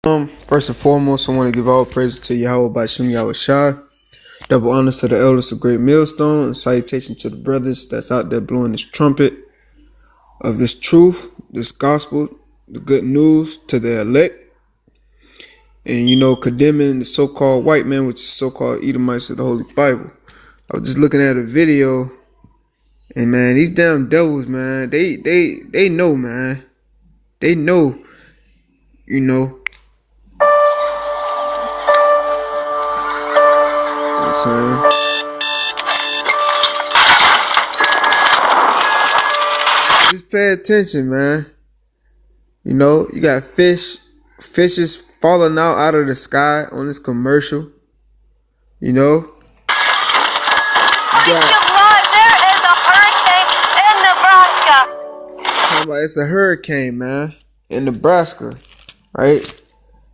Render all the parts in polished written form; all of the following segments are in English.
First and foremost, I want to give all praise to Yahweh Bashim Yahweh Shai. Double honors to the elders of Great Millstone, and salutation to the brothers that's out there blowing this trumpet of this truth, this gospel, the good news to the elect. And condemning the so-called white man, which is so-called Edomites of the Holy Bible. I was just looking at a video, and man, these damn devils, man, they know, man. They know, Just pay attention, man. You got fishes falling out of the sky on this commercial. You got, there is a hurricane in Nebraska. It's a hurricane, man, in Nebraska, right?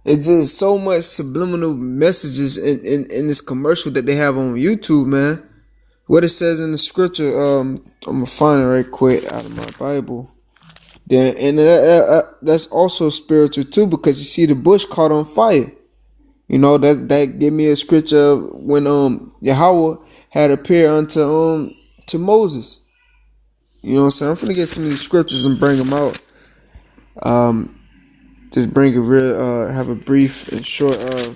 It's just so much subliminal messages in this commercial that they have on YouTube, man. What it says in the scripture, I'm gonna find it right quick out of my Bible. Then, and that's also spiritual too, because you see the bush caught on fire. That gave me a scripture of when Yahweh had appeared unto to Moses. You know what I'm saying? I'm finna get some of these scriptures and bring them out. Just bring it real, have a brief and short, you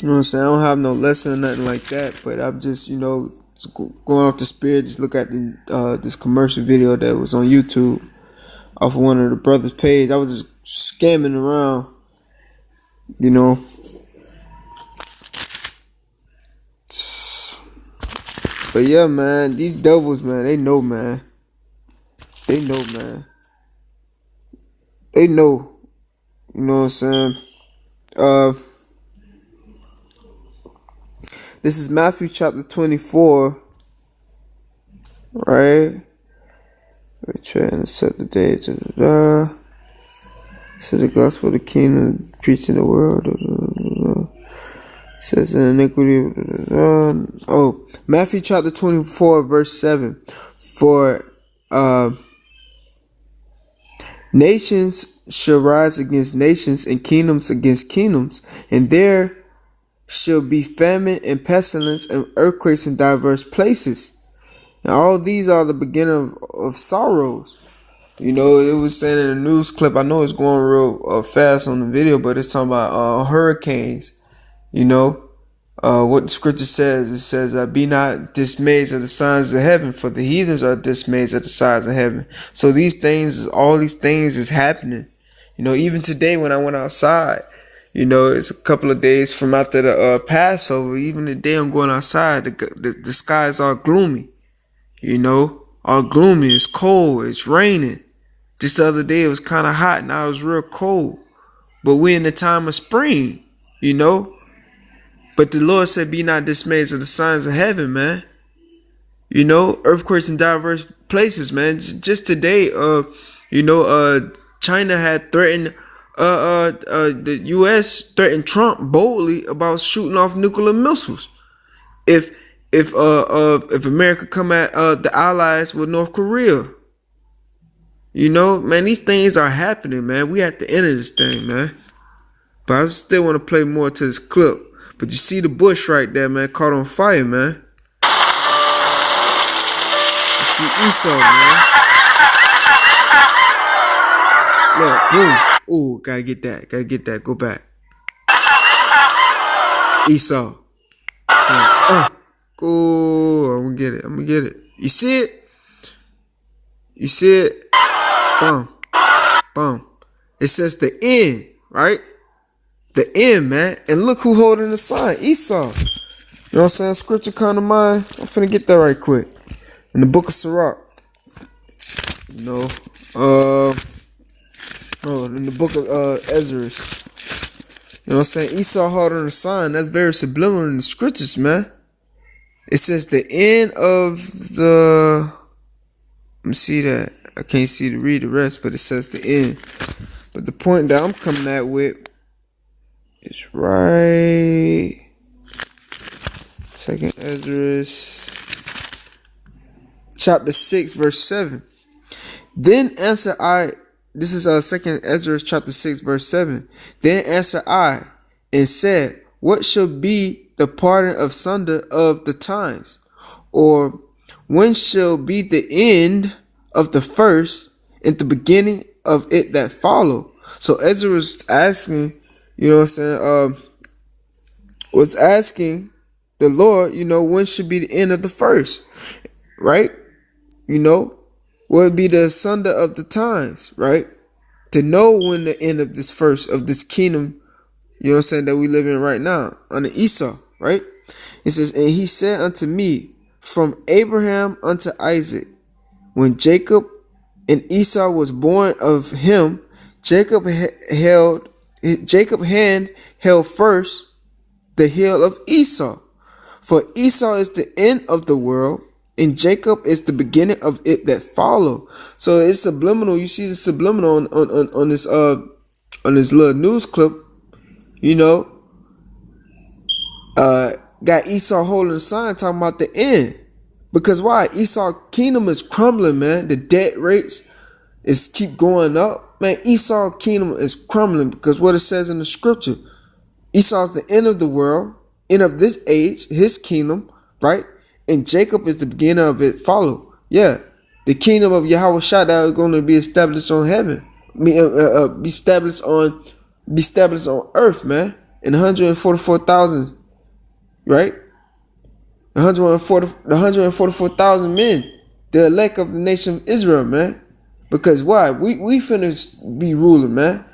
know what I'm saying? I don't have no lesson or nothing like that, but I'm just, just going off the spirit. Just look at the this commercial video that was on YouTube off of one of the brothers' page. I was just scamming around, But yeah, man, these devils, man, they know, man. They know, man. They know. You know what I'm saying? This is Matthew chapter 24, right? We're trying to set the day. Say the gospel of the kingdom, preaching the world. Says in iniquity. Matthew chapter 24, verse 7. For nations shall rise against nations, and kingdoms against kingdoms, and there shall be famine and pestilence and earthquakes in diverse places. And all these are the beginning of sorrows. It was saying in a news clip, I know it's going real fast on the video, but it's talking about hurricanes. What the scripture says, it says, be not dismayed at the signs of heaven, for the heathens are dismayed at the signs of heaven. So all these things is happening. Even today when I went outside, it's a couple of days from after the Passover. Even today I'm going outside, the sky is all gloomy. All gloomy. It's cold. It's raining. Just the other day it was kind of hot. Now it was real cold. But we're in the time of spring, But the Lord said, be not dismayed at the signs of heaven, man. Earthquakes in diverse places, man. Just today, China had threatened the U.S. threatened Trump boldly about shooting off nuclear missiles if America come at the allies with North Korea. Man, these things are happening, man. We at the end of this thing, man. But I still want to play more to this clip. But you see the bush right there, man, caught on fire, man. You see Esau, man. Look, boom. Ooh, gotta get that. Go back. Esau. Ooh, I'm gonna get it. You see it? Boom. It says the end, right? The end, man. And look who holding the sign. Esau. You know what I'm saying? Scripture come to mind. I'm finna get that right quick. In the book of Sirach. In the book of Ezra. You know what I'm saying? Esau holding the sign. That's very subliminal in the scriptures, man. It says the end of the... Let me see that. I can't see to read the rest, but it says the end. But the point that I'm coming at with is right. Second Ezra, chapter 6, verse 7. Then answered I This is Second Ezra chapter 6 verse 7. Then answered I and said, what shall be the parting of sunder of the times? Or when shall be the end of the first and the beginning of it that follow? So Ezra was asking, you know what I'm saying, was asking the Lord, when should be the end of the first, right? What would be the asunder of the times, right? To know when the end of this first, of this kingdom, that we live in right now, under Esau, right? It says, and he said unto me, from Abraham unto Isaac, when Jacob and Esau was born of him, Jacob hand held first the heel of Esau. For Esau is the end of the world, and Jacob is the beginning of it that follow. So it's subliminal. You see the subliminal on this little news clip. Got Esau holding a sign talking about the end. Because why? Esau kingdom is crumbling, man. The debt rates is keep going up. Man, Esau kingdom is crumbling because what it says in the scripture. Esau's the end of the world, end of this age, his kingdom, right? And Jacob is the beginning of it follow. Yeah. The kingdom of Yahweh Shaddai is going to be established on heaven. Be established on earth, man. In 144,000, right? The 144,000 men, the elect of the nation of Israel, man. Because why? We finna be ruling, man.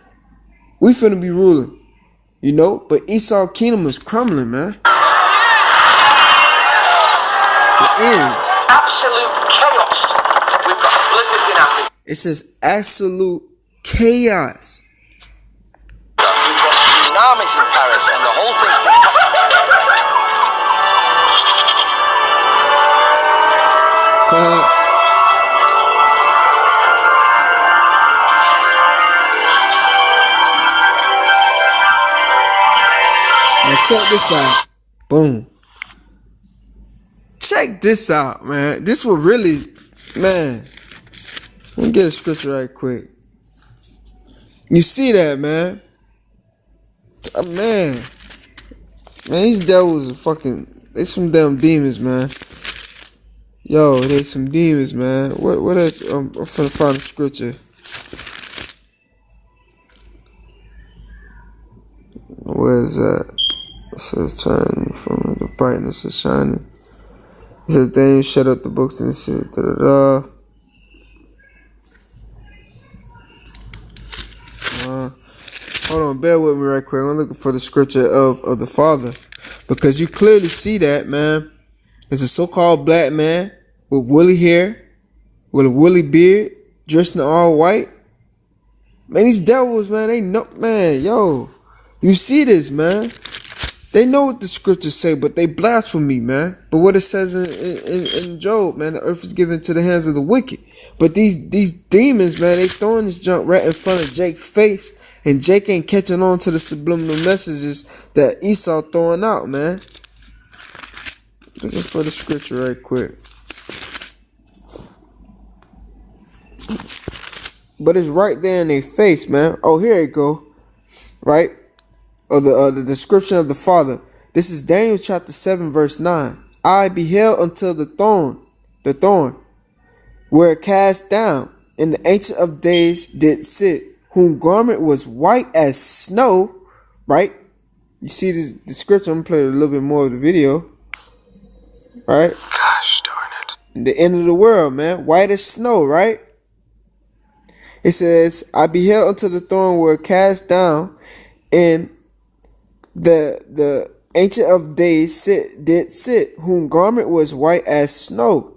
We finna be ruling. But Esau kingdom is crumbling, man. The end. Absolute chaos. We've got blizzards in Africa. It says absolute chaos. We've got tsunamis in Paris, and the whole thing's been Now check this out. Boom. Check this out, man. This will really, man. Let me get a scripture right quick. You see that, man? Man, these devils are fucking. They some damn demons, man. Yo, they some demons, man. What else? I'm finna find a scripture. Where is that? It says turn from the brightness of shining. It says then you shut up the books and shit. Hold on, bear with me right quick. I'm looking for the scripture of the Father. Because you clearly see that, man. It's a so-called black man with woolly hair, with a woolly beard, dressed in all white. Man, these devils, man, they know, man, yo. You see this, man. They know what the scriptures say, but they blaspheme, man. But what it says in Job, man, the earth is given to the hands of the wicked. But these demons, man, they throwing this junk right in front of Jake's face. And Jake ain't catching on to the subliminal messages that Esau throwing out, man. Looking for the scripture right quick. But it's right there in their face, man. Oh, here it go. Right? Or the description of the Father. This is Daniel chapter 7 verse 9. I beheld until the thorn, where cast down, and the Ancient of Days did sit, whom garment was white as snow. Right? You see this description. I'm gonna play a little bit more of the video. Right? Gosh darn it. The end of the world, man. White as snow, right? It says, I beheld until the throne were cast down, and the Ancient of Days did sit, whom garment was white as snow,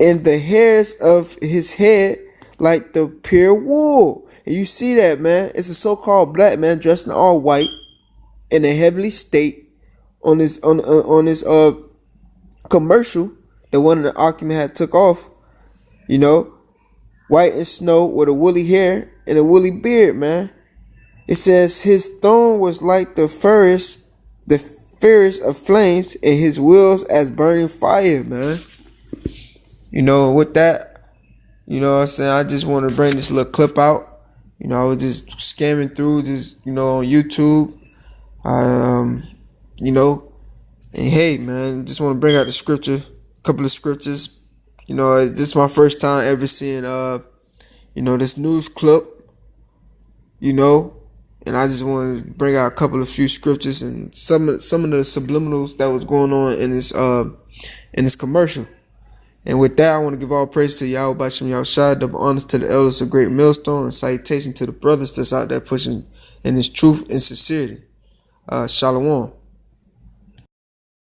and the hairs of his head like the pure wool. And you see that, man. It's a so-called black man dressed in all white in a heavenly state on this commercial that one of the argument had took off. White and snow with a woolly hair and a woolly beard, man. It says his throne was like the furnace of flames, and his wheels as burning fire, man. With that, You know what I'm saying? I just want to bring this little clip out. You know, I was just scamming through just, on YouTube. You know, and hey, man, just want to bring out the scripture, a couple of scriptures. You know, this is my first time ever seeing, this news clip, and I just want to bring out a couple of few scriptures and some of the subliminals that was going on in this commercial. And with that, I want to give all praise to Yahweh Bashim Yahushua, double honors to the elders of Great Millstone, and salutation to the brothers that's out there pushing in this truth and sincerity. Shalom.